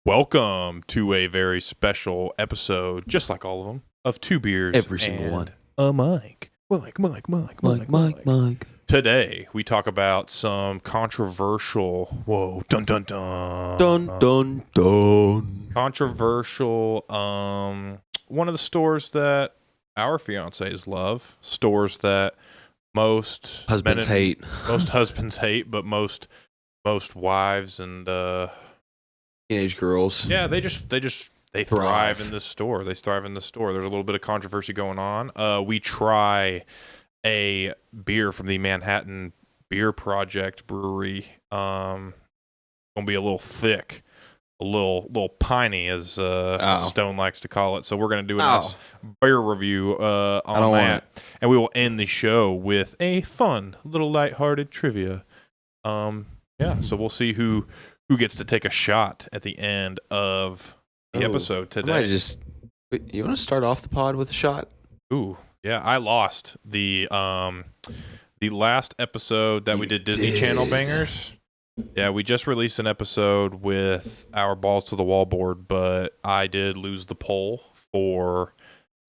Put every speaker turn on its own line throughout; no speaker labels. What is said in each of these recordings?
Welcome to a very special episode, just like all of them, of Two Beers
Every single
and
one.
a Mike. Mike. Today, we talk about some controversial, dun dun dun.
Dun, dun, dun.
Controversial, one of the stores that our fiancés love, stores that most
Husbands hate.
Most husbands hate, but most wives and
Teenage girls.
yeah, they thrive in this store. They thrive in this store. There's a little bit of controversy going on. We try a beer from the Manhattan Project Brewery. Gonna be a little thick, a little piney, as Stone likes to call it. So we're gonna do a nice beer review on that, and we will end the show with a fun little lighthearted trivia. Yeah, so we'll see who gets to take a shot at the end of the episode today.
You want to start off the pod with a shot?
Ooh, yeah, I lost the last episode that we did Disney Channel bangers. Yeah, we just released an episode with our balls to the wall board, but I did lose the poll for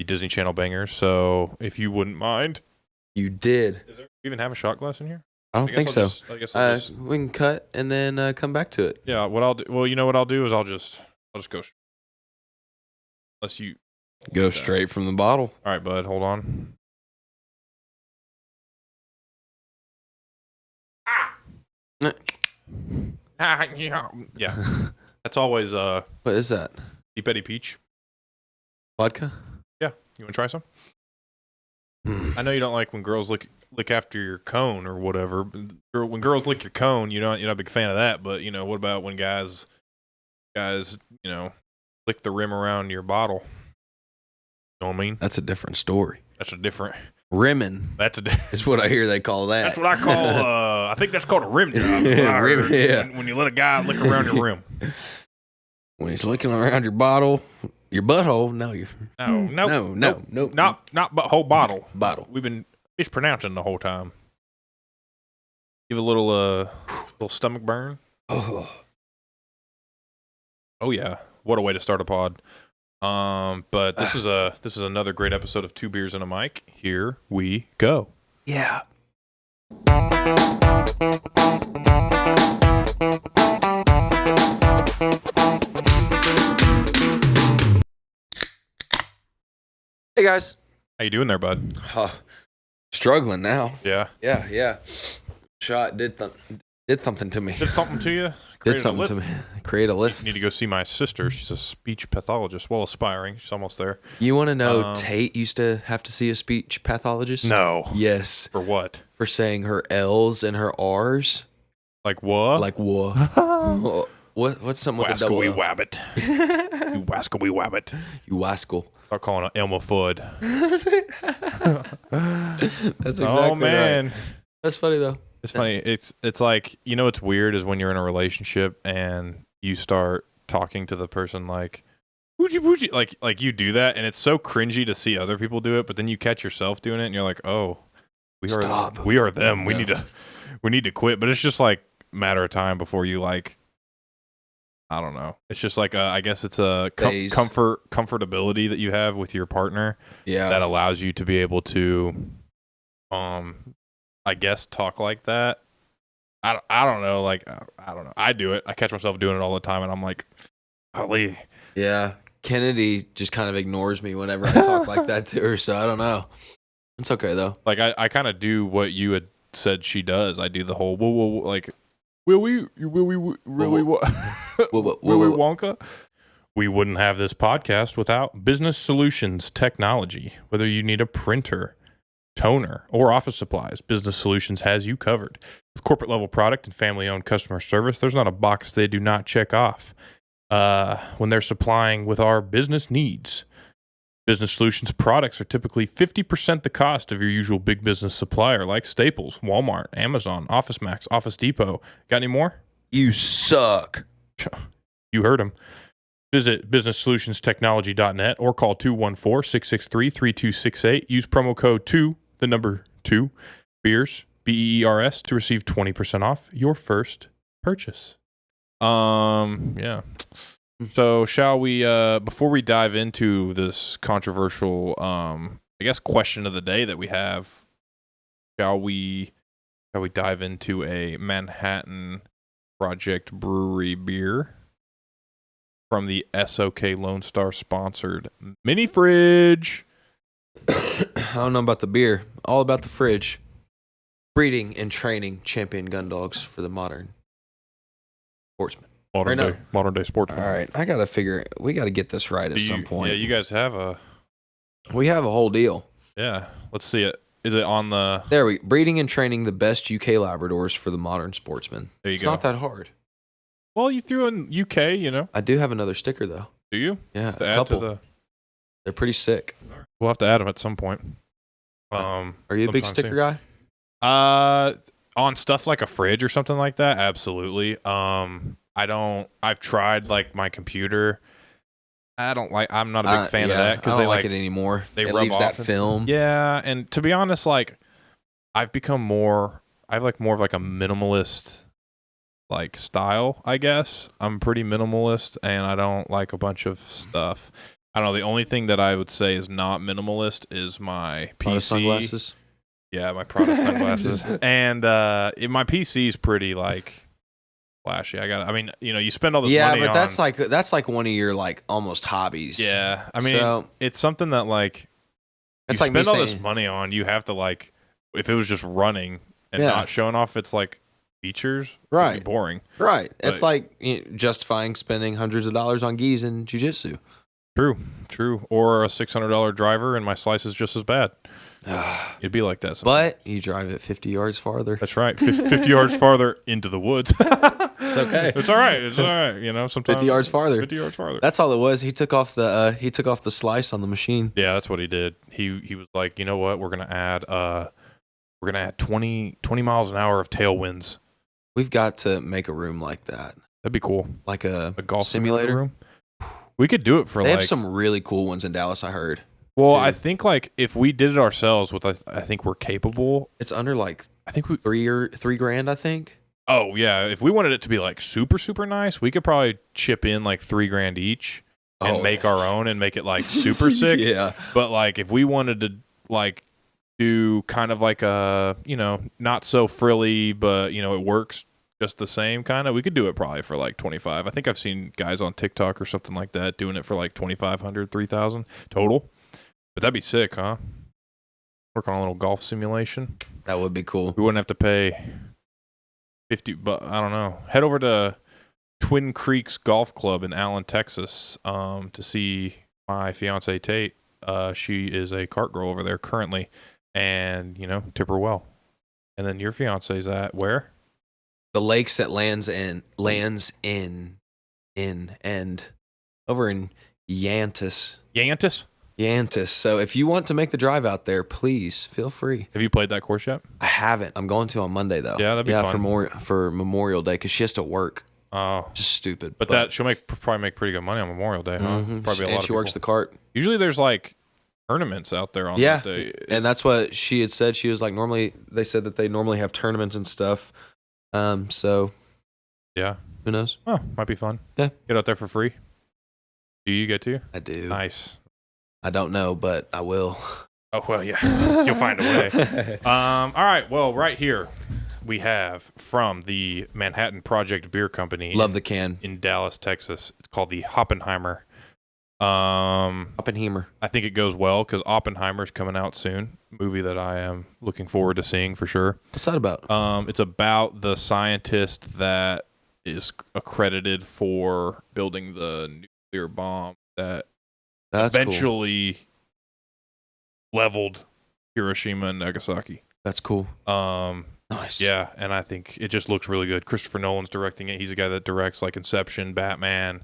the Disney Channel bangers. So if you wouldn't mind,
you did.
Is there even have a shot glass in here?
I don't think so.
I guess I'll just,
we can cut and then come back to it.
Yeah, what I'll do. Well, you know what I'll do is I'll just go. Unless you
go straight from the bottle.
All right, bud. Hold on. Yeah. That's always
What is that?
Deep Eddy Peach.
Vodka?
Yeah. You want to try some? I know you don't like when girls lick after your cone or whatever. When girls lick your cone, you're not a big fan of that. But what about when guys, lick the rim around your bottle? You know what I mean?
That's a different story.
That's a different
rimming. Is what I hear they call that.
That's what I call. I think that's called a rim job.
Rim, yeah.
When you let a guy lick around your rim.
When he's licking around your bottle, your butthole. No.
Not butthole bottle.
Bottle.
We've been mispronouncing the whole time. Give a little stomach burn.
Oh
yeah. What a way to start a pod. But this is another great episode of Two Beers and a Mic. Here we go.
Yeah. Hey guys.
How you doing there, bud?
Struggling now.
Yeah.
Yeah. Shot did something to me.
Did something to you?
Did something to me. Create a lift.
You need to go see my sister. She's a speech pathologist. Well, aspiring. She's almost there.
You want to know Tate used to have to see a speech pathologist?
No.
Yes.
For what?
For saying her L's and her R's.
Like what?
Like what? What's something with a double L?
Wabbit. You wascally wabbit.
You wascal.
Start calling her Elma Fudd.
That's exactly
man.
Right. That's funny though.
It's funny. It's like, it's weird is when you're in a relationship and you start talking to the person like woogie, like you do that and it's so cringy to see other people do it, but then you catch yourself doing it and you're like, oh, we are them. We need to quit. But it's just like a matter of time before you I don't know. It's just like I guess it's a comfortability that you have with your partner.
Yeah.
That allows you to be able to, I guess, talk like that. I don't know. I don't know. I do it. I catch myself doing it all the time, and I'm like, golly.
Yeah. Kennedy just kind of ignores me whenever I talk like that to her, so I don't know. It's okay though.
Like I kind of do what you had said she does. I do the whole like. Willy Wonka. We wouldn't have this podcast without Business Solutions Technology. Whether you need a printer, toner, or office supplies, Business Solutions has you covered. With corporate level product and family owned customer service, there's not a box they do not check off when they're supplying with our business needs. Business Solutions products are typically 50% the cost of your usual big business supplier like Staples, Walmart, Amazon, OfficeMax, Office Depot. Got any more?
You suck.
You heard him. Visit businesssolutionstechnology.net or call 214-663-3268. Use promo code 2 beers, BEERS, to receive 20% off your first purchase. Yeah. So shall we, before we dive into this controversial, I guess, question of the day that we have, shall we dive into a Manhattan Project Brewery beer from the SOK Lone Star sponsored mini fridge?
I don't know about the beer. All about the fridge. Breeding and training champion gun dogs for the modern sportsman.
Modern day sportsman.
All right, we got to get this right at some point.
Yeah, you guys have
We have a whole deal.
Yeah, let's see it. Is it on the?
Breeding and training the best UK Labradors for the modern sportsman.
There you
It's
go.
not that hard.
Well, you threw in UK, you know.
I do have another sticker though.
Do you?
Yeah,
To
a
add
couple.
to
They're pretty sick.
we'll have to add them at some point.
Are you a big
sometime
sticker
soon.
guy?
On stuff like a fridge or something like that, absolutely. I've tried like my computer. I'm not a big fan of that because
I
they
don't like it anymore.
They
it
rub
leaves
off
that
and
film.
stuff. Yeah, and to be honest, like I have more of like a minimalist like style, I guess. I'm pretty minimalist and I don't like a bunch of stuff. I don't know, the only thing that I would say is not minimalist is my PC.
Prada sunglasses.
Yeah, my Prada sunglasses. And my PC is pretty like flashy. You spend all this money
but
on.
that's like one of your like almost hobbies.
Yeah, it's something that like
That's
you
like me
spend all this
saying-
money on. You have to like, if it was just running and
Yeah.
not showing off its like features, it'd be
Right.
boring.
Right. It's
But-
like justifying spending hundreds of dollars on geese and jiu-jitsu.
True. Or a $600 driver, and my slice is just as bad. It'd be like that. Sometimes.
But you drive it 50 yards farther.
That's right, 50 yards farther into the woods.
It's okay.
It's all right. It's all right. You know, sometimes
50 yards farther.
50 yards farther.
That's all it was. He took off the slice on the machine.
Yeah, that's what he did. He was like, you know what? We're gonna add 20 miles an hour of tailwinds.
We've got to make a room like that,
That'd be cool.
like a
golf
simulator
room. We could do it for
They
like.
have some really cool ones in Dallas. I heard.
Well,
too.
I think like if we did it ourselves, I think we're capable.
It's under like
I think we.
$3,000. I think.
Oh yeah, if we wanted it to be like super super nice, we could probably chip in like $3,000 each and make our own and make it like super sick.
Yeah.
But like if we wanted to like do kind of like a not so frilly, but it works just the same kind of, we could do it probably for like 25. I think I've seen guys on TikTok or something like that doing it for like 2,500, 3,000 total. But that'd be sick, huh? Work on a little golf simulation.
That would be cool.
We wouldn't have to pay 50, but I don't know. Head over to Twin Creeks Golf Club in Allen, Texas, to see my fiance Tate. She is a cart girl over there currently, and tip her well. And then your fiance's at where?
The lakes that lands in over in Yantis.
Yantis.
So if you want to make the drive out there, please feel free.
Have you played that course yet?
I haven't. I'm going to on Monday though.
Yeah, that'd be fun.
for Memorial Day because she has to work.
Oh,
Just stupid.
but that she'll probably make pretty good money on Memorial Day, huh?
Mhm.
Probably a lot
And
of
she works
people.
the cart.
Usually there's like tournaments out there on
Yeah,
that day.
and that's what she had said. She was like, normally they said that they normally have tournaments and stuff. So
yeah.
who knows?
Oh, might be fun.
Yeah.
Get out there for free. Do you get to?
I do.
Nice.
I don't know, but I will.
Oh well, yeah. You'll find a way. All right. Well, right here we have from the Manhattan Project Beer Company.
Love the can.
in Dallas, Texas. It's called the Hoppenheimer.
Hoppenheimer.
I think it goes well because Oppenheimer's coming out soon. Movie that I am looking forward to seeing for sure.
What's that about?
It's about the scientist that is accredited for building the nuclear bomb that
That's cool.
eventually leveled Hiroshima and Nagasaki.
That's cool. Nice.
Yeah, and I think it just looks really good. Christopher Nolan's directing it. He's the guy that directs like Inception, Batman,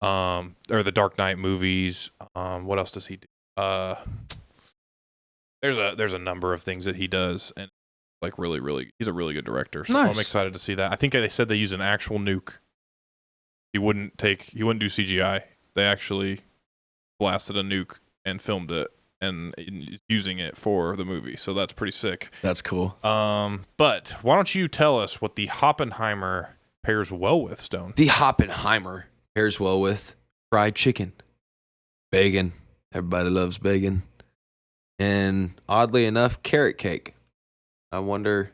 or the Dark Knight movies. What else does he do? There's a number of things that he does, and like really, he's a really good director. So
Nice.
I'm excited to see that. I think they said they use an actual nuke. He wouldn't do CGI. They actually blasted a nuke and filmed it and using it for the movie. So that's pretty sick.
That's cool.
But why don't you tell us what the Hoppenheimer pairs well with, Stone?
The Hoppenheimer Pairs well with fried chicken, bacon. Everybody loves bacon. And oddly enough, carrot cake. I wonder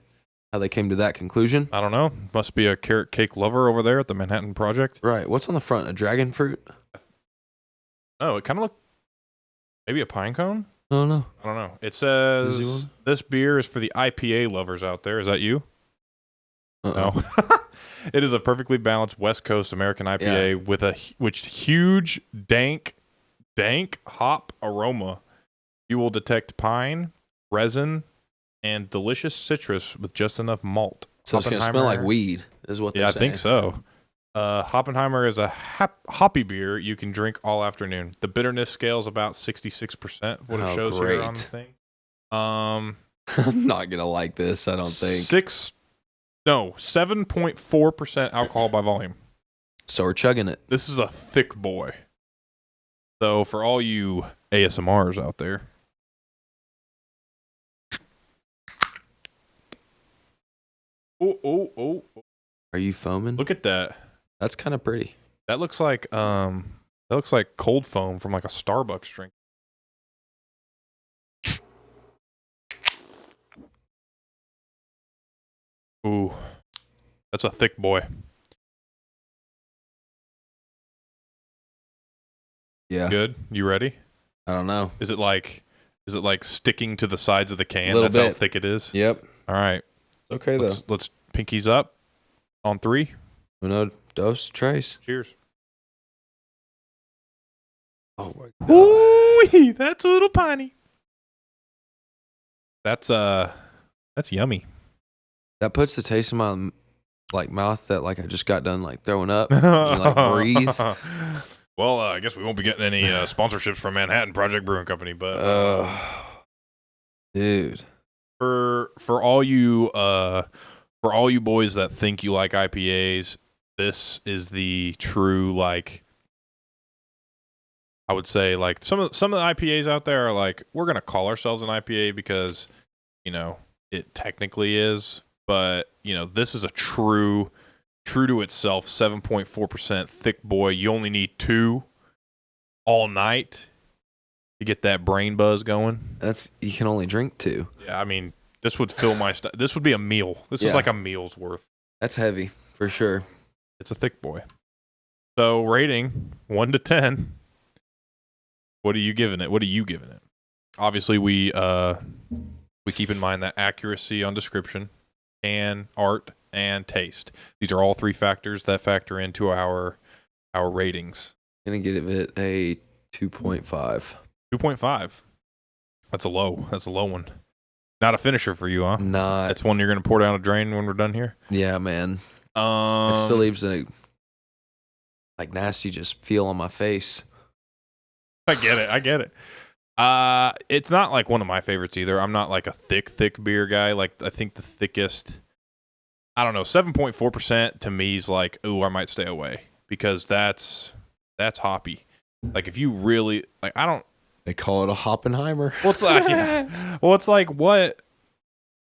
how they came to that conclusion.
I don't know. Must be a carrot cake lover over there at the Manhattan Project.
Right. What's on the front? A dragon fruit?
Oh, it kind of looked maybe a pine cone.
Oh, no.
I don't know. It says this beer is for the IPA lovers out there. Is that you? No. It is a perfectly balanced West Coast American IPA with huge dank hop aroma. You will detect pine, resin, and delicious citrus with just enough malt.
So it's going to smell like weed, is what they're saying.
Yeah, I think so. Hoppenheimer is a hoppy beer you can drink all afternoon. The bitterness scale is about 66%, what it shows here on the thing.
I'm not going to like this, I don't think.
7.4% alcohol by volume.
So we're chugging it.
This is a thick boy. So for all you ASMRs out there. Oh.
Are you foaming?
Look at that.
That's kind of pretty.
That looks like cold foam from like a Starbucks drink. Ooh. That's a thick boy.
Yeah.
Good. You ready?
I don't know.
Is it like sticking to the sides of the can?
That's
how thick it is?
Yep.
All right.
Okay, though.
Let's pinkies up on 3.
Uno, dos, tres.
Cheers.
Oh my god.
Ooh, that's a little piney. That's yummy.
That puts the taste in my mouth that I just got done throwing up. And, breathe.
Well, I guess we won't be getting any sponsorships from Manhattan Project Brewing Company, but
dude,
for all you boys that think you like IPAs, this is the true I would say some of the IPAs out there are we're gonna call ourselves an IPA because it technically is, but this is a true to itself 7.4% thick boy. You only need 2 all night to get that brain buzz going.
You can only drink 2.
Yeah, I mean this would fill my this would be a meal. This is like a meal's worth.
That's heavy for sure.
It's a thick boy. So rating 1 to 10. What are you giving it? Obviously, we keep in mind that accuracy on description, and art, and taste. These are all 3 factors that factor into our ratings.
I'm gonna give it a 2.5.
2.5. That's a low one. Not a finisher for you, huh?
Not.
That's one you're gonna pour down a drain when we're done here.
Yeah, man. It still leaves a nasty just feel on my face.
I get it. It's not one of my favorites either. I'm not a thick beer guy. I think the thickest, I don't know, 7.4% to me is ooh, I might stay away because that's hoppy. If you really I don't.
They call it a Hoppenheimer.
Well, it's well, it's what?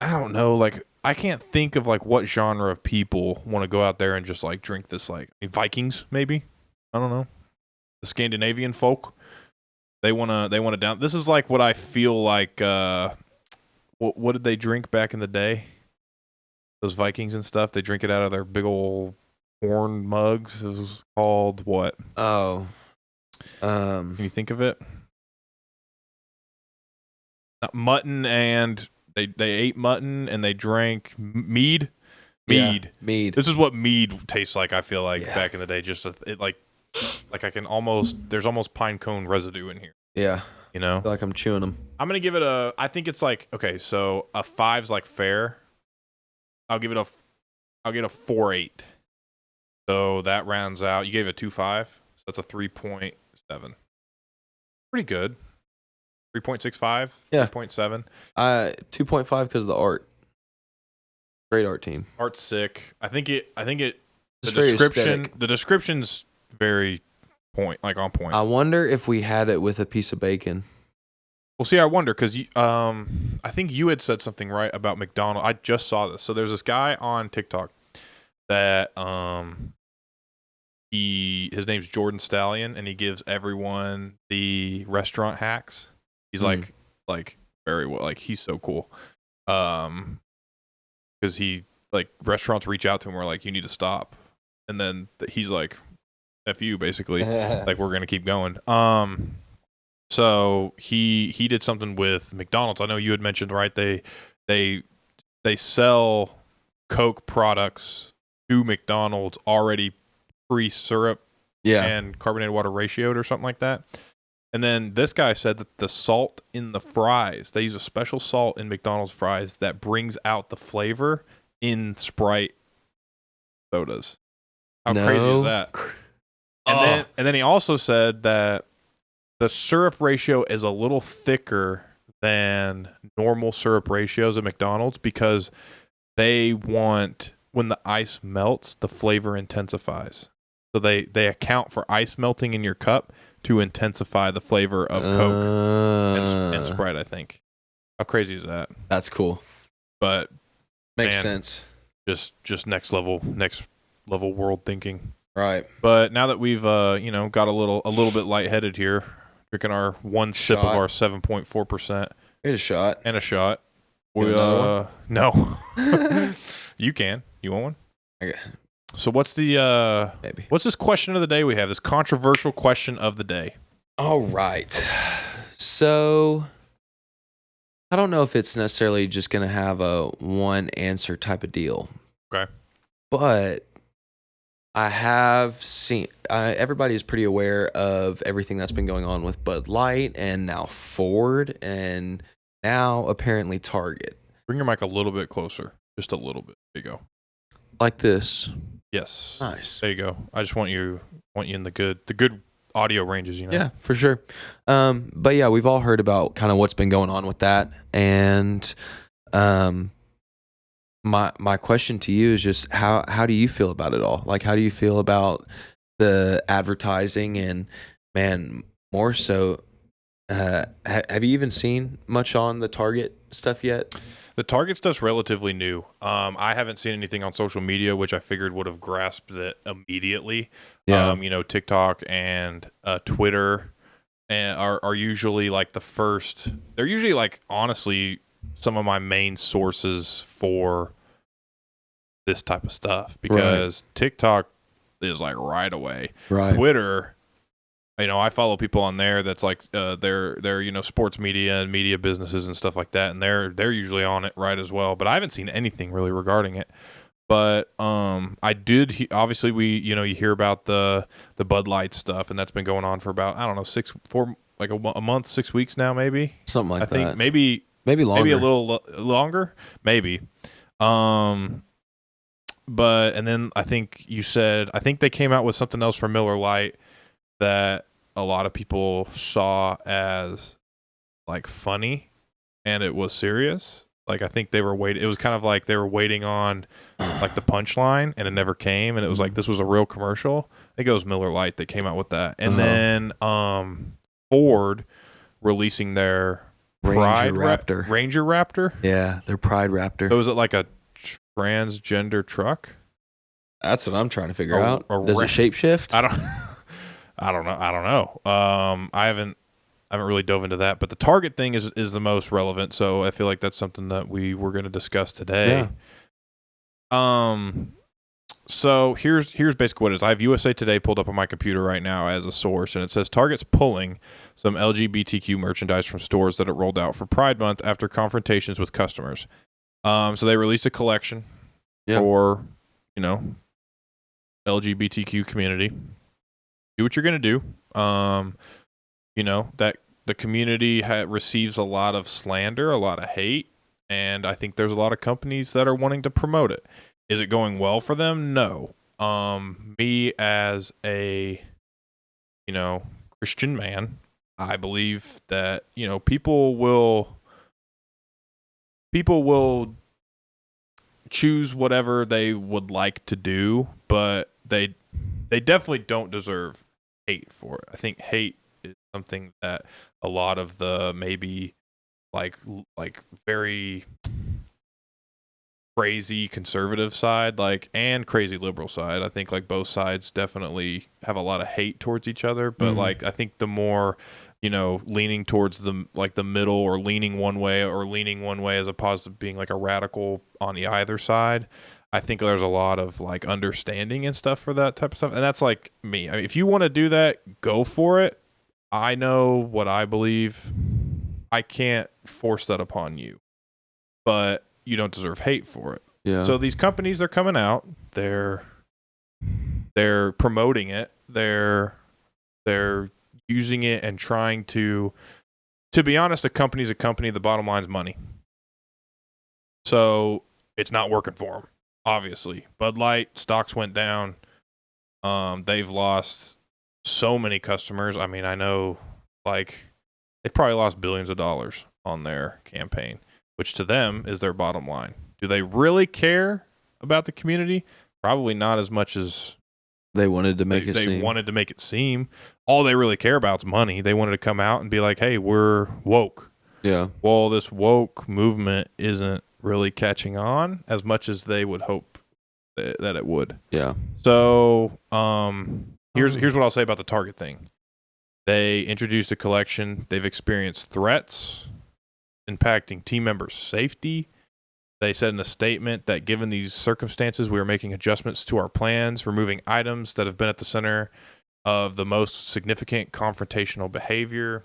I don't know. I can't think of what genre of people want to go out there and just drink this. Vikings, maybe. I don't know. The Scandinavian folk. They wanna down. This is what I feel like. What did they drink back in the day? Those Vikings and stuff. They drink it out of their big old horn mugs. It was called what?
Oh,
can you think of it? Mutton, and they ate mutton and they drank mead. Mead.
Yeah, mead.
This is what mead tastes like. I feel back in the day, just I can there's almost pine cone residue in here.
Yeah.
I feel
like I'm chewing them.
I'm going to give it I think it's okay, so a 5's fair. I'll give it a 4.8. So that rounds out. You gave it 2.5. So that's a 3.7. Pretty good. 3.65.
Yeah.
3.7.
2.5 because of the art. Great art team.
Art's sick. I think it.
It's very aesthetic.
The description's very on point.
I wonder if we had it with a piece of bacon.
Well, see, I wonder because I think you had said something right about McDonald's. I just saw this. So there's this guy on TikTok that his name's Jordan Stallion, and he gives everyone the restaurant hacks. He's like very well, like he's so cool. Because he like restaurants reach out to him, or like you need to stop, and then he's like, "F you," basically. Like we're gonna keep going. So he did something with McDonald's. I know you had mentioned, right? They sell Coke products to McDonald's already pre-syrup and carbonated water ratioed or something like that. And then this guy said that the salt in the fries, they use a special salt in McDonald's fries that brings out the flavor in Sprite sodas. How crazy is that? And then he also said that the syrup ratio is a little thicker than normal syrup ratios at McDonald's because they want, when the ice melts, the flavor intensifies. So they account for ice melting in your cup to intensify the flavor of Coke and Sprite, I think. How crazy is that?
That's cool.
But
makes sense.
Just next level world thinking.
Right.
But now that we've got a little bit lightheaded here, drinking our one sip of our 7.4%.
Here's a shot.
And a shot.
Another one?
No. You can. You want one?
Okay.
So what's the
maybe.
What's this question of the day we have? This controversial question of the day.
All right. So I don't know if it's necessarily just going to have a one answer type of deal.
Okay.
But I have seen everybody is pretty aware of everything that's been going on with Bud Light and now Ford and now apparently Target.
Bring your mic a little bit closer. Just a little bit. There you go.
Like this.
Yes.
Nice.
There you go. I just want you in the good audio ranges, you know.
Yeah, for sure. But yeah, we've all heard about kind of what's been going on with that. And my question to you is just how do you feel about it all? Like, how do you feel about the advertising and, man, more so, have you even seen much on the Target stuff yet?
The Target stuff's relatively new. I haven't seen anything on social media, which I figured would have grasped it immediately.
Yeah.
TikTok and Twitter are usually like the first. They're usually like, honestly, some of my main sources for this type of stuff because TikTok is like right away.
Right.
Twitter, I follow people on there that's like they're sports media and media businesses and stuff like that, and they're usually on it right as well. But I haven't seen anything really regarding it. But I did obviously you hear about the Bud Light stuff, and that's been going on for about a month, 6 weeks now, maybe
something like that.
I think maybe
longer,
maybe a little longer, maybe. But and then I think they came out with something else for Miller Lite that a lot of people saw as like funny, and it was serious. Like I think they were waiting. It was kind of like they were waiting on like the punchline, and it never came. And it was like this was a real commercial. I think it was Miller Lite that came out with that, and then Ford releasing their
Ranger Raptor.
Ranger Raptor.
Yeah, their Pride Raptor.
So is it like a transgender truck?
That's what I'm trying to figure out. Does it shapeshift?
I don't know. I haven't really dove into that, but the Target thing is the most relevant. So I feel like that's something that we were going to discuss today. Yeah. So here's basically what it is. I have USA Today pulled up on my computer right now as a source, and it says Target's pulling some LGBTQ merchandise from stores that it rolled out for Pride Month after confrontations with customers. So they released a collection for LGBTQ community. Do what you're going to do. That the community receives a lot of slander, a lot of hate, and I think there's a lot of companies that are wanting to promote it. Is it going well for them? No. Me as a, Christian man, I believe that, people will choose whatever they would like to do, but they definitely don't deserve hate for it. I think hate is something that a lot of the maybe like very crazy conservative side, like, and crazy liberal side. I think like both sides definitely have a lot of hate towards each other, but like I think the more, leaning towards the like the middle, or leaning one way as opposed to being like a radical on the either side, I think there's a lot of like understanding and stuff for that type of stuff. And that's like me. I mean, if you want to do that, go for it. I know what I believe. I can't force that upon you, but you don't deserve hate for it.
Yeah.
So these companies are coming out. They're promoting it. They're using it and trying to be honest, a company's a company. The bottom line's money. So it's not working for them, obviously. Bud Light stocks went down. They've lost so many customers. I mean, I know like they've probably lost billions of dollars on their campaign, which to them is their bottom line. Do they really care about the community? Probably not as much as
they wanted to make it seem.
They wanted to make it seem. All they really care about is money. They wanted to come out and be like, hey, we're woke. Yeah. Well, this woke movement isn't really catching on as much as they would hope that it would. Yeah. So here's what I'll say about the Target thing. They introduced a collection. They've experienced threats impacting team members' safety. They said in a statement that given these circumstances, we are making adjustments to our plans, removing items that have been at the center of the most significant confrontational behavior.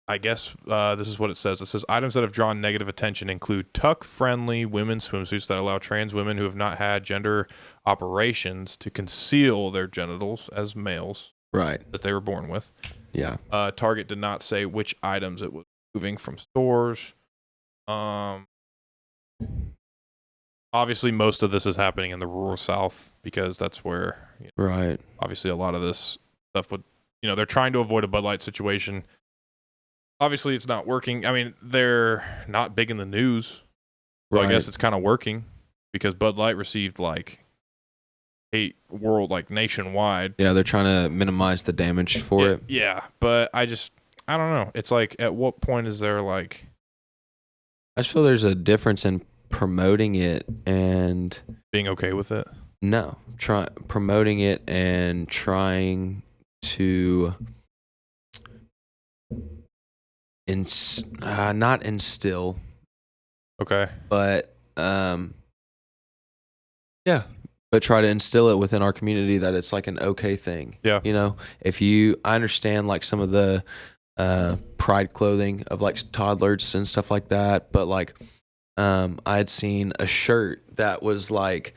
I guess this is what it says. It says items that have drawn negative attention include tuck-friendly women's swimsuits that allow trans women who have not had gender operations to conceal their genitals as males, right, that they were born with. Yeah. Target did not say which items it was moving from stores. Obviously, most of this is happening in the rural South because that's where, right. Obviously, a lot of this stuff would, they're trying to avoid a Bud Light situation. Obviously, it's not working. I mean, they're not big in the news. So right. I guess it's kind of working because Bud Light received like hate nationwide. Yeah,
they're trying to minimize the damage for it.
Yeah, but I don't know. It's like, at what point is there like...
I just feel there's a difference in promoting it and...
being okay with it?
No. Promoting it and trying to... not instill. Okay. But yeah, but try to instill it within our community that it's like an okay thing. Yeah. I understand like some of the pride clothing of like toddlers and stuff like that, but like I had seen a shirt that was like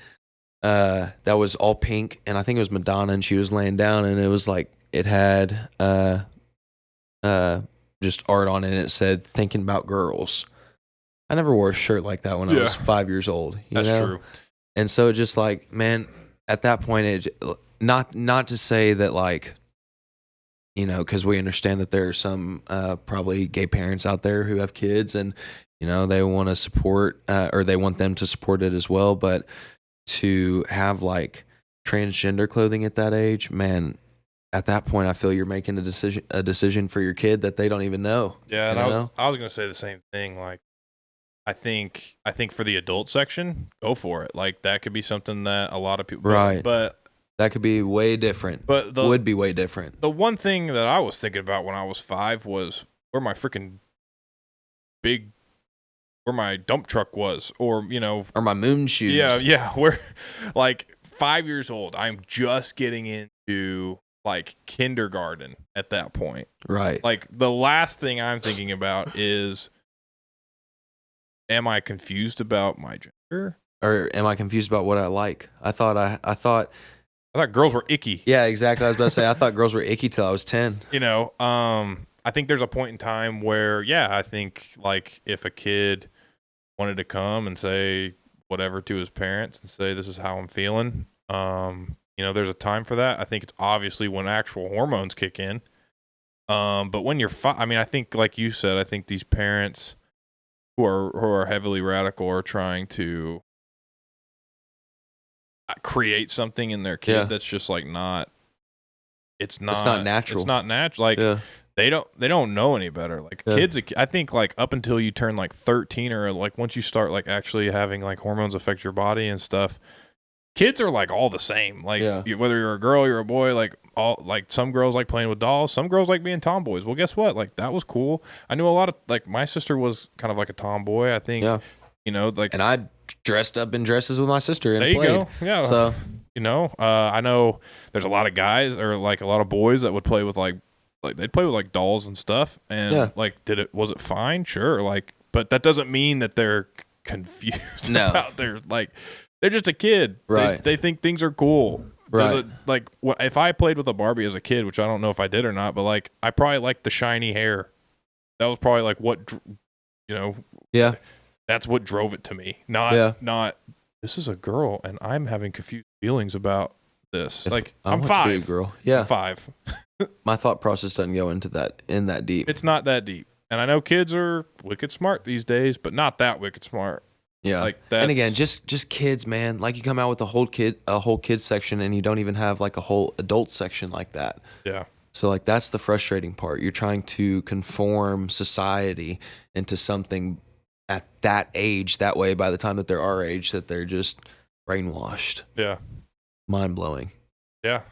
that was all pink, and I think it was Madonna, and she was laying down, and it was like it had just art on it, and it said "thinking about girls." I never wore a shirt like that when I was 5 years old. That's true. And so just like, man, at that point, not to say that like, because we understand that there are some probably gay parents out there who have kids, and they want to support or they want them to support it as well. But to have like transgender clothing at that age, man. At that point, I feel you're making a decision for your kid that they don't even know.
Yeah, and I was gonna say the same thing. Like, I think for the adult section, go for it. Like, that could be something that a lot of people, right? But
that could be way different. But would be way different.
The one thing that I was thinking about when I was 5 was where my dump truck was, or
or my moon shoes.
Yeah. Where, like, 5 years old, I'm just getting into like kindergarten at that point. Right. Like, the last thing I'm thinking about is, am I confused about my gender?
Or am I confused about what I like? I thought
girls were icky.
Yeah, exactly. I was about to say, I thought girls were icky till I was 10.
I think there's a point in time where, I think like if a kid wanted to come and say whatever to his parents and say, this is how I'm feeling, there's a time for that. I think it's obviously when actual hormones kick in. But when you're I think like you said, I think these parents who are heavily radical are trying to create something in their kid that's just like it's not natural. It's not natural. Like they don't know any better. Like kids, I think like up until you turn like 13 or like once you start like actually having like hormones affect your body and stuff, kids are like all the same. Like whether you're a girl, you're a boy, like all like some girls like playing with dolls, some girls like being tomboys. Well, guess what? Like that was cool. I knew a lot of like my sister was kind of like a tomboy, I think. Yeah. You know, like, and
I dressed up in dresses with my sister and
there you
played.
Go. Yeah. So, you know, I know there's a lot of guys or like a lot of boys that would play with like they'd play with like dolls and stuff. And like, was it fine? Sure. Like, but that doesn't mean that they're confused about their like, they're just a kid. Right. They think things are cool. Right. Like, if I played with a Barbie as a kid, which I don't know if I did or not, but like, I probably liked the shiny hair. That was probably like what, you know.
Yeah.
That's what drove it to me. Not this is a girl and I'm having confused feelings about this. Like I'm 5.
Girl. Yeah.
I'm 5.
My thought process doesn't go into that deep.
It's not that deep. And I know kids are wicked smart these days, but not that wicked smart.
Yeah.
Like
and again, just kids, man. Like you come out with a whole kids section and you don't even have like a whole adult section like that.
Yeah.
So like that's the frustrating part. You're trying to conform society into something at that age, that way by the time that they're our age, that they're just brainwashed.
Yeah.
Mind blowing.
Yeah.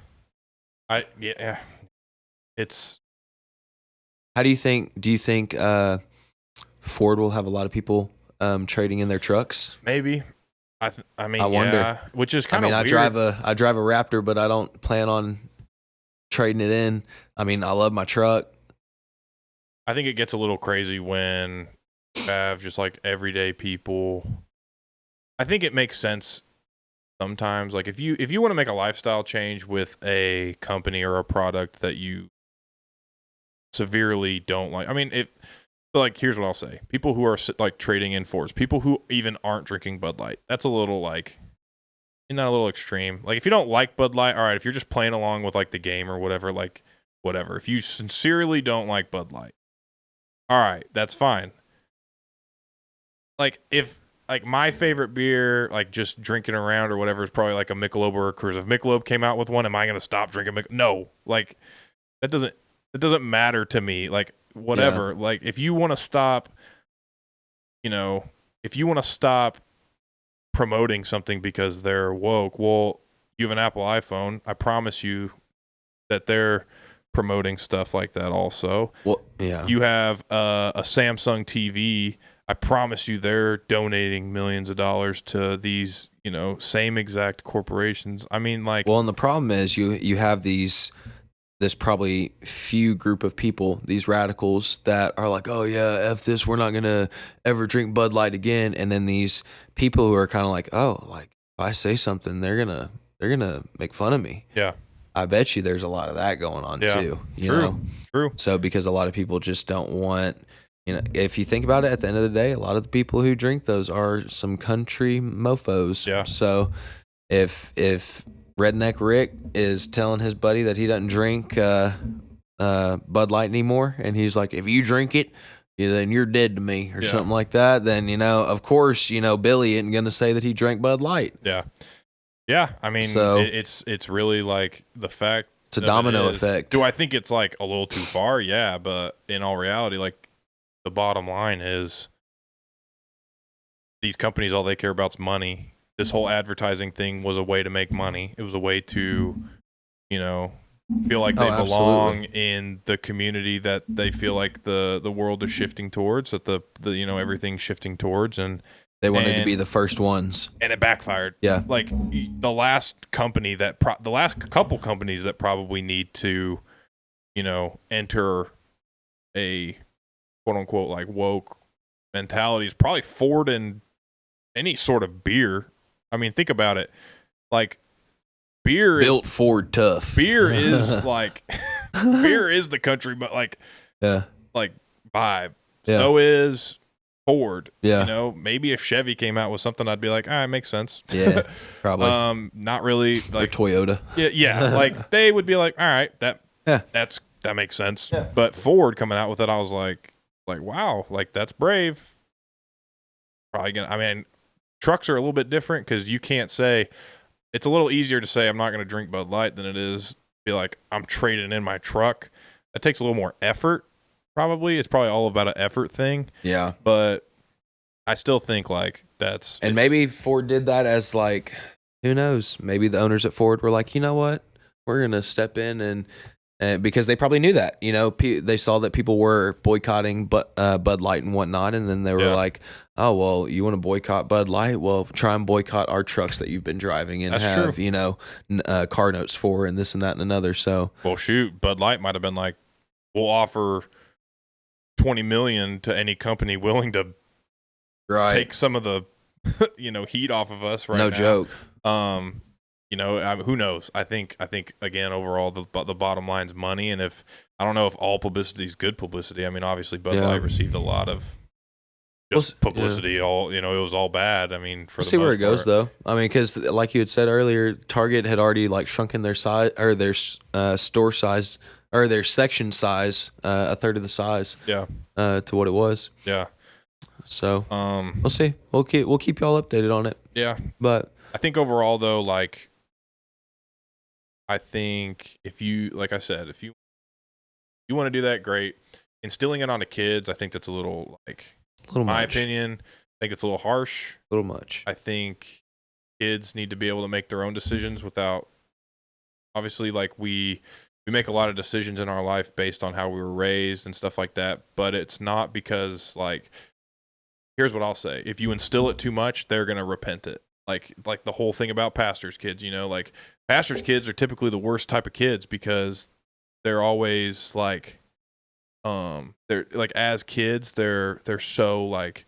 It's.
How do you think Ford will have a lot of people trading in their trucks?
Maybe. I wonder. Yeah, which is kind of weird.
I drive a Raptor, but I don't plan on trading it in. I mean, I love my truck.
I think it gets a little crazy when have just like everyday people. I think it makes sense sometimes. Like if you want to make a lifestyle change with a company or a product that you severely don't like. I mean, like here's what I'll say: people who are like trading in Fords, people who even aren't drinking Bud Light. That's a little like, isn't that a little extreme? Like if you don't like Bud Light, all right. If you're just playing along with like the game or whatever, like whatever. If you sincerely don't like Bud Light, all right, that's fine. Like if like my favorite beer, like just drinking around or whatever, is probably like a Michelob or a Coors. If Michelob came out with one, am I going to stop drinking Michelob? No, like that doesn't matter to me. Like whatever. Yeah. Like if you want to stop, if you want to stop promoting something because they're woke, well, you have an Apple iPhone. I promise you that they're promoting stuff like that also.
Well, yeah.
You have a Samsung TV. I promise you they're donating millions of dollars to these, same exact corporations. I mean, like...
Well, and the problem is you have this probably few group of people, these radicals that are like, oh, yeah, F this, we're not going to ever drink Bud Light again. And then these people who are kind of like, oh, like, if I say something, they're gonna make fun of me.
Yeah.
I bet you there's a lot of that going on, too.
True.
So because a lot of people just don't want... if you think about it, at the end of the day, a lot of the people who drink those are some country mofos.
Yeah.
So if Redneck Rick is telling his buddy that he doesn't drink Bud Light anymore, and he's like, if you drink it, then you're dead to me, or something like that, then, of course, Billy isn't going to say that he drank Bud Light.
Yeah. Yeah. I mean, so, it's really like the fact.
It's a domino effect.
Do I think it's like a little too far? Yeah. But in all reality, like, the bottom line is these companies, all they care about is money. This whole advertising thing was a way to make money. It was a way to, feel like they belong in the community that they feel like the world is shifting towards, that the everything's shifting towards, and
they wanted to be the first ones,
and it backfired. Yeah, like the last couple companies that probably need to, enter a quote unquote like woke mentality is probably Ford and any sort of beer. I mean, think about it. Like beer
built Ford tough.
Beer is like beer is the country, but like like vibe. Yeah. So is Ford.
Yeah.
Maybe if Chevy came out with something, I'd be like, it makes sense.
Yeah, probably.
Not really like
or Toyota.
Yeah. Like they would be like, all right, that makes sense. Yeah. But Ford coming out with it, I was like, wow, like that's brave. Probably gonna. I mean, trucks are a little bit different because you can't say. It's a little easier to say I'm not going to drink Bud Light than it is to be like I'm trading in my truck. It takes a little more effort. Probably it's probably all about an effort thing.
Yeah.
But I still think like
and maybe Ford did that as like, who knows? Maybe the owners at Ford were like, you know what, we're gonna step in and because they probably knew that, they saw that people were boycotting Bud Light and whatnot, and then they were like, oh well, you want to boycott Bud Light? Well, try and boycott our trucks that you've been driving and have car notes for and this and that and another. So
well, shoot, Bud Light might have been like, we'll offer $20 million to any company willing to take some of the heat off of us right now.
No joke.
Who knows? I think again overall the bottom line's money, and if I don't know if all publicity is good publicity. I mean, obviously Bud Light received a lot of publicity. All it was all bad. I mean,
we'll see where it goes though. I mean, because like you had said earlier, Target had already like shrunken their size or their store size or their section size a third of the size.
Yeah.
To what it was.
Yeah.
So we'll see. We'll keep y'all updated on it.
Yeah.
But
I think overall though, like, I think if you, like I said, if you want to do that, great. Instilling it on the kids, I think that's a little my opinion. I think it's a little harsh.
A little much.
I think kids need to be able to make their own decisions without, obviously, like we make a lot of decisions in our life based on how we were raised and stuff like that. But it's not because like, here's what I'll say: if you instill it too much, they're gonna repent it. Like the whole thing about pastors' kids, like pastors' kids are typically the worst type of kids because they're always like, they're like as kids, they're so like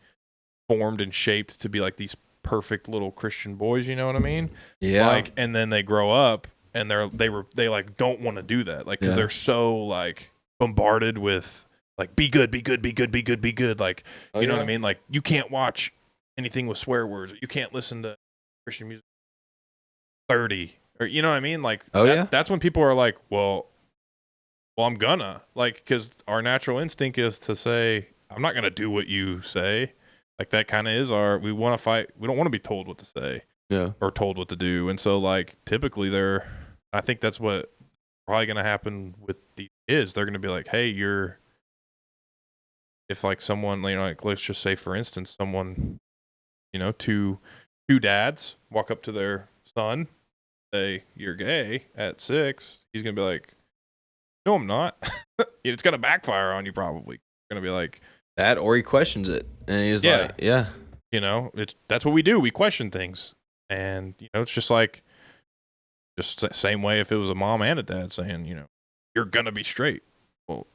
formed and shaped to be like these perfect little Christian boys. You know what I mean?
Yeah.
Like, and then they grow up and they like don't want to do that, like because they're so like bombarded with like be good, be good, be good, be good, be good. Like, you know what I mean? Like you can't watch anything with swear words. Or you can't listen to Christian music 30 or you know what I mean? Like that's when people are like, well I'm gonna like, because our natural instinct is to say I'm not gonna do what you say. Like that kind of is we want to fight. We don't want to be told what to say or told what to do. And so like typically I think that's what probably gonna happen with these kids. They're gonna be like, hey, if like someone, like let's just say for instance someone, two dads walk up to their son, say you're gay at 6, he's gonna be like, no I'm not. It's gonna backfire on you probably. You're gonna be like
that, or he questions it and he's like
that's what we do, we question things. And it's just like the same way if it was a mom and a dad saying you're gonna be straight, well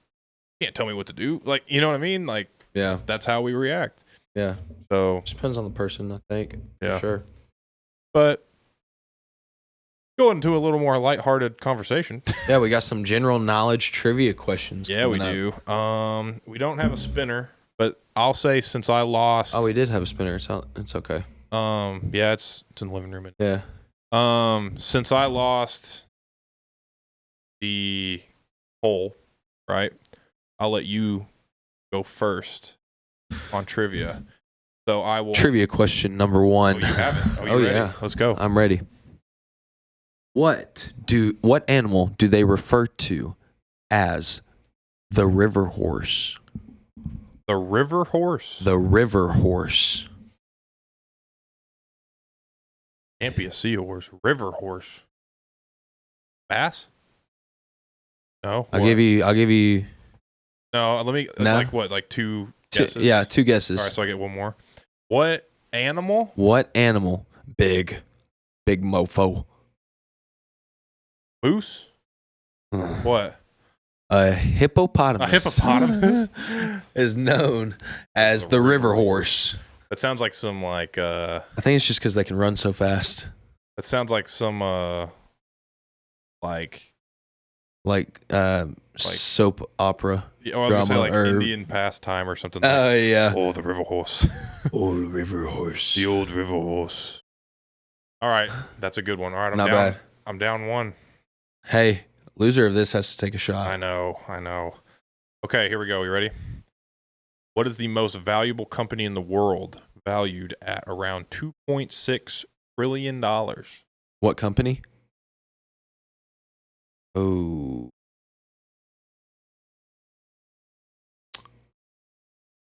you can't tell me what to do, like you know what I mean, like that's how we react. So
just depends on the person, I think. For sure.
But going into a little more lighthearted conversation.
We got some general knowledge trivia questions.
We do. We don't have a spinner, but I'll say since I lost.
Oh, we did have a spinner. It's okay.
It's in the living room. Since I lost the poll, right? I'll let you go first on trivia. So I will.
Trivia question number 1.
Oh, you have it. Oh, you ready?
Yeah.
Let's go.
I'm ready. What animal do they refer to as the river horse?
The river horse?
The river horse.
Can't be a seahorse. River horse. Bass? No.
I'll give you.
No, let me. No? Like what? Like 2 guesses?
2 guesses.
All right, so I get one more. What animal?
What animal? Big mofo.
Moose? What?
A hippopotamus.
A hippopotamus
is known as the river horse.
That sounds like some like.
I think it's just because they can run so fast.
That sounds like some
soap opera.
I was gonna say like Indian pastime or something. Oh, the river horse.
Oh, the river horse.
The old river horse. All right, that's a good one. All right,
Not bad.
I'm down 1.
Hey, loser of this has to take a shot.
I know. Okay, here we go. You ready? What is the most valuable company in the world, valued at around $2.6 trillion?
What company? Oh.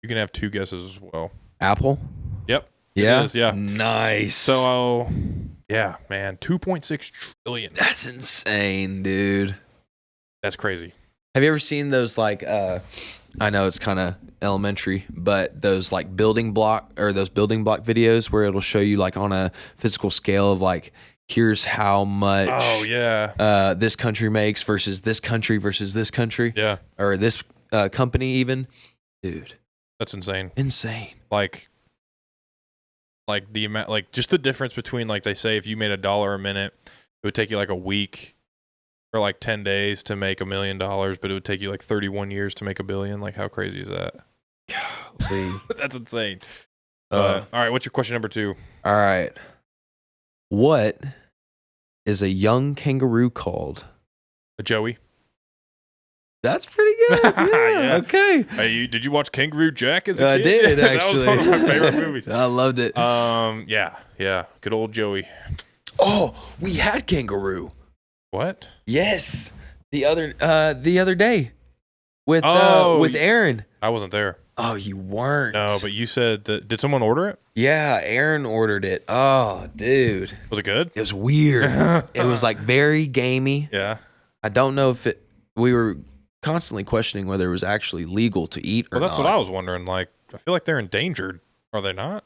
You can have 2 guesses as well.
Apple?
Yep.
Yeah.
It is, yeah.
Nice.
So, yeah, man, 2.6 trillion.
That's insane, dude.
That's crazy.
Have you ever seen those like I know it's kind of elementary, but those like building block videos where it'll show you like on a physical scale of like here's how much this country makes versus this country versus this country.
Yeah.
Or this company even. Dude.
That's insane.
Insane.
Like the amount, like just the difference between, like they say if you made $1 a minute, it would take you like a week or like 10 days to make $1 million, but it would take you like 31 years to make $1 billion. Like how crazy is that?
Golly.
That's insane. All right, what's your question number 2?
All right. What is a young kangaroo called?
A Joey.
That's pretty good. Yeah.
Yeah.
Okay.
Hey, did you watch Kangaroo Jack as a kid?
I did, actually.
That was one of my favorite movies.
I loved it.
Yeah. Good old Joey.
Oh, we had kangaroo.
What?
Yes. The other day with Aaron.
I wasn't there.
Oh, you weren't.
No, but you said that. Did someone order it?
Yeah, Aaron ordered it. Oh, dude.
Was it good?
It was weird. It was like very gamey.
Yeah.
I don't know if we were constantly questioning whether it was actually legal to eat or not.
Well, that's what I was wondering. Like, I feel like they're endangered. Are they not?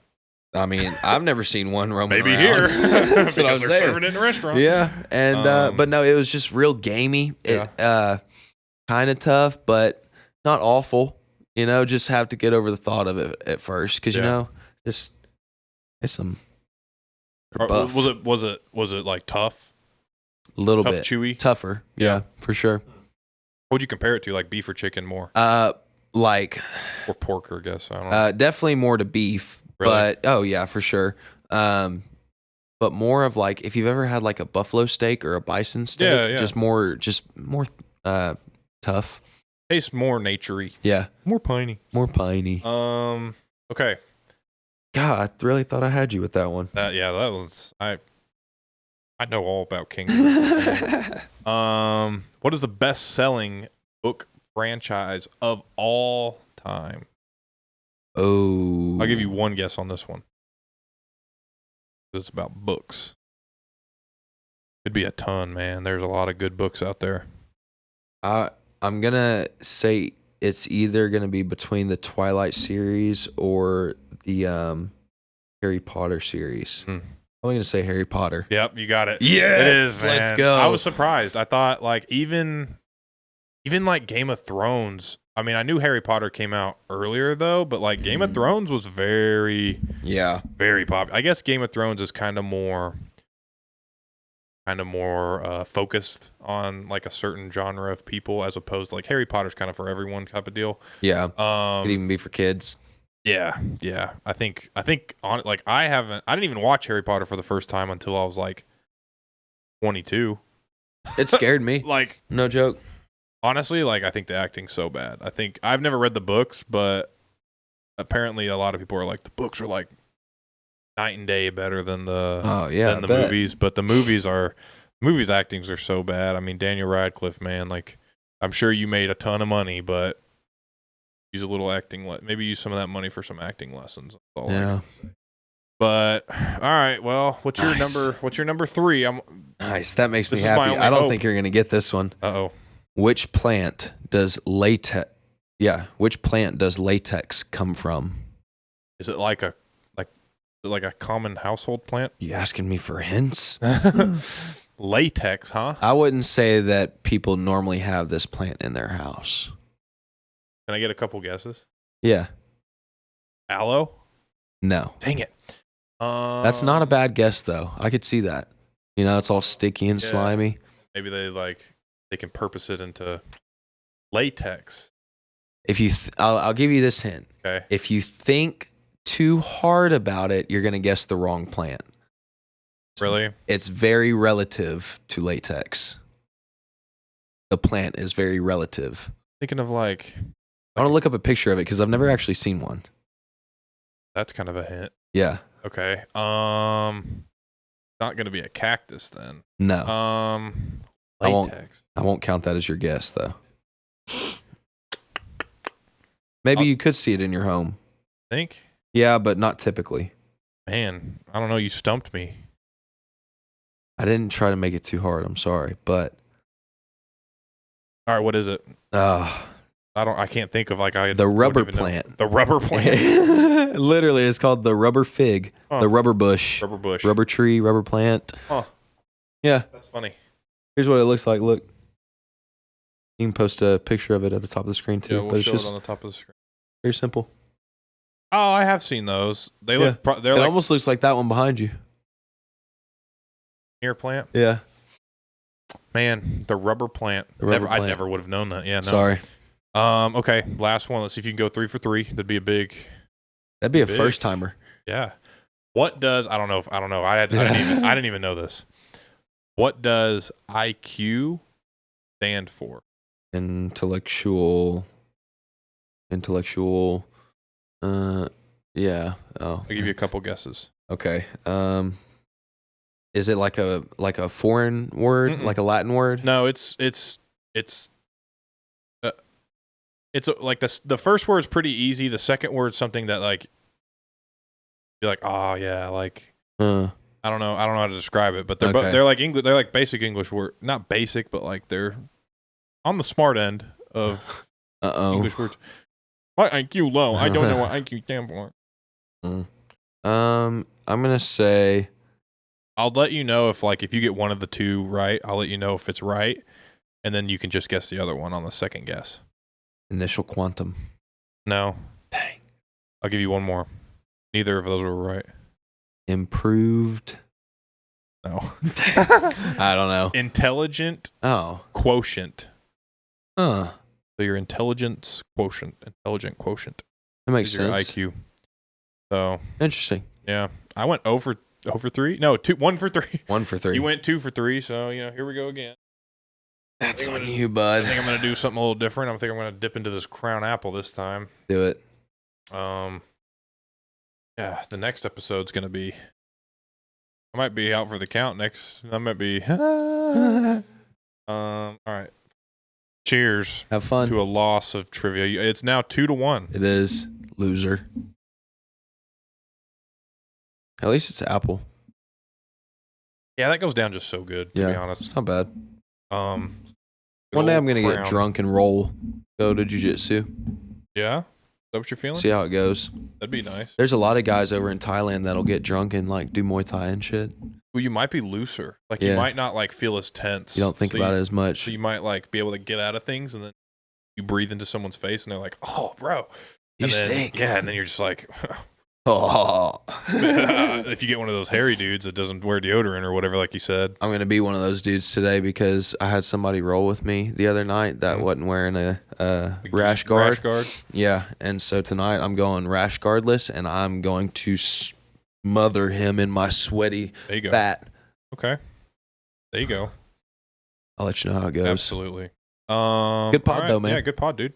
I mean, I've never seen one roaming
Maybe
around.
here.
That's what I was
they're
saying.
serving it in a restaurant.
Yeah, and but no, it was just real gamey. It kind of tough, but not awful. You know, just have to get over the thought of it at first, because you know, just it's some buff.
Was it like tough?
A little
tough,
bit
chewy,
tougher. Yeah, for sure.
What would you compare it to? Like beef or chicken more?
Like
or pork, I guess. I don't know.
Definitely more to beef.
Really?
But oh yeah, for sure. But more of like if you've ever had like a buffalo steak or a bison steak, just more tough.
Tastes more naturey.
Yeah,
more piney.
More piney.
Okay.
God, I really thought I had you with that one.
That was I know all about kangaroos. What is the best-selling book franchise of all time?
Oh,
I'll give you one guess on this one. It's about books. Could be a ton, man. There's a lot of good books out there.
I'm gonna say it's either gonna be between the Twilight series or the Harry Potter series. I'm gonna say Harry Potter.
Yep, you got it.
Yes,
it is. Man.
Let's go.
I was surprised. I thought like even like Game of Thrones. I mean, I knew Harry Potter came out earlier though, but like Game of Thrones was very popular. I guess Game of Thrones is kind of more focused on like a certain genre of people, as opposed to like Harry Potter's kind of for everyone type of deal.
Yeah, could even be for kids.
Yeah. I think on like I didn't even watch Harry Potter for the first time until I was like 22.
It scared me.
Like
no joke.
Honestly, like I think the acting's so bad. I think I've never read the books, but apparently a lot of people are like the books are like night and day better than the movies. But the movies actings are so bad. I mean, Daniel Radcliffe, man, like I'm sure you made a ton of money, but use a little acting. Maybe use some of that money for some acting lessons. That's all I can say. But all right, well, what's your number 3?
Nice. That makes me happy. I don't think you're gonna get this one.
Uh-oh.
Which plant does latex come from?
Is it like a common household plant?
You asking me for hints?
Latex, huh?
I wouldn't say that people normally have this plant in their house.
Can I get a couple guesses?
Yeah.
Aloe?
No.
Dang it.
That's not a bad guess though. I could see that. You know, it's all sticky and slimy.
Maybe they can purpose it into latex.
If you, I'll give you this hint.
Okay.
If you think too hard about it, you're gonna guess the wrong plant.
Really?
It's very relative to latex. The plant is very relative.
Thinking of like
I want to look up a picture of it because I've never actually seen one.
That's kind of a hint.
Yeah.
Okay. Not gonna be a cactus then.
No.
Latex.
I won't count that as your guess though. Maybe you could see it in your home.
Think?
Yeah, but not typically.
Man, I don't know. You stumped me.
I didn't try to make it too hard. I'm sorry, but
All right, what is it? I can't think of
the rubber plant.
The rubber plant.
Literally, it's called the rubber fig, the rubber bush, rubber tree, rubber plant.
Huh.
Yeah,
that's funny.
Here's what it looks like. Look, you can post a picture of it at the top of the screen too.
Yeah, we'll
but it's
show
just
it on the top of the screen.
very simple.
Oh, I have seen those. They look. They're
it
like
almost looks like that one behind you.
near plant.
Yeah.
Man, the rubber plant. I never would have known that. Yeah. No.
Sorry.
Okay. Last one. Let's see if you can go 3 for 3. That'd be
a first timer.
Yeah. What does I don't know. I didn't even know this. What does IQ stand for?
Intellectual. Yeah. Oh.
I'll give you a couple guesses.
Okay. Is it like a foreign word, like a Latin word?
No, it's like the first word's pretty easy. The second word's something that like you're like, oh yeah, like I don't know how to describe it, but they're like English. They're like basic English word, not basic, but like they're on the smart end of English words. My IQ low. I don't know what IQ stands for.
I'm gonna say.
I'll let you know if you get one of the two right. I'll let you know if it's right, and then you can just guess the other one on the second guess.
Initial quantum.
No.
Dang.
I'll give you one more. Neither of those were right.
Improved.
No.
I don't know.
Intelligent. Quotient. So your intelligent quotient.
That makes sense.
Your IQ. So
interesting.
Yeah, I went over 3. No, 1 for 3.
1 for 3.
You went 2 for 3. So here we go again.
That's on you, bud.
I think I'm gonna do something a little different. I think I'm gonna dip into this crown apple this time.
Do it.
Yeah, the next episode's gonna be. I might be out for the count next. I might be. All right. Cheers.
Have fun.
To a loss of trivia. It's now 2-1.
It is. Loser. At least it's apple.
Yeah, that goes down just so good, to be honest.
It's not bad.
One
day I'm going to get drunk and roll. Go to jiu-jitsu.
Yeah? Is that what you're feeling?
See how it goes.
That'd be nice.
There's a lot of guys over in Thailand that'll get drunk and like do Muay Thai and shit.
Well, you might be looser. Like you might not like feel as tense.
You don't think about it as much.
So you might like be able to get out of things, and then you breathe into someone's face and they're like, "Oh, bro.
You stink."
Yeah, and then you're just like,
oh.
If you get one of those hairy dudes that doesn't wear deodorant or whatever, like you said.
I'm going to be one of those dudes today because I had somebody roll with me the other night that wasn't wearing a rash guard.
Rash guard?
Yeah, and so tonight I'm going rash guardless, and I'm going to smother him in my sweaty fat.
Okay. There you go.
I'll let you know how it goes.
Absolutely.
Good pod, though, man.
Yeah, good pod, dude.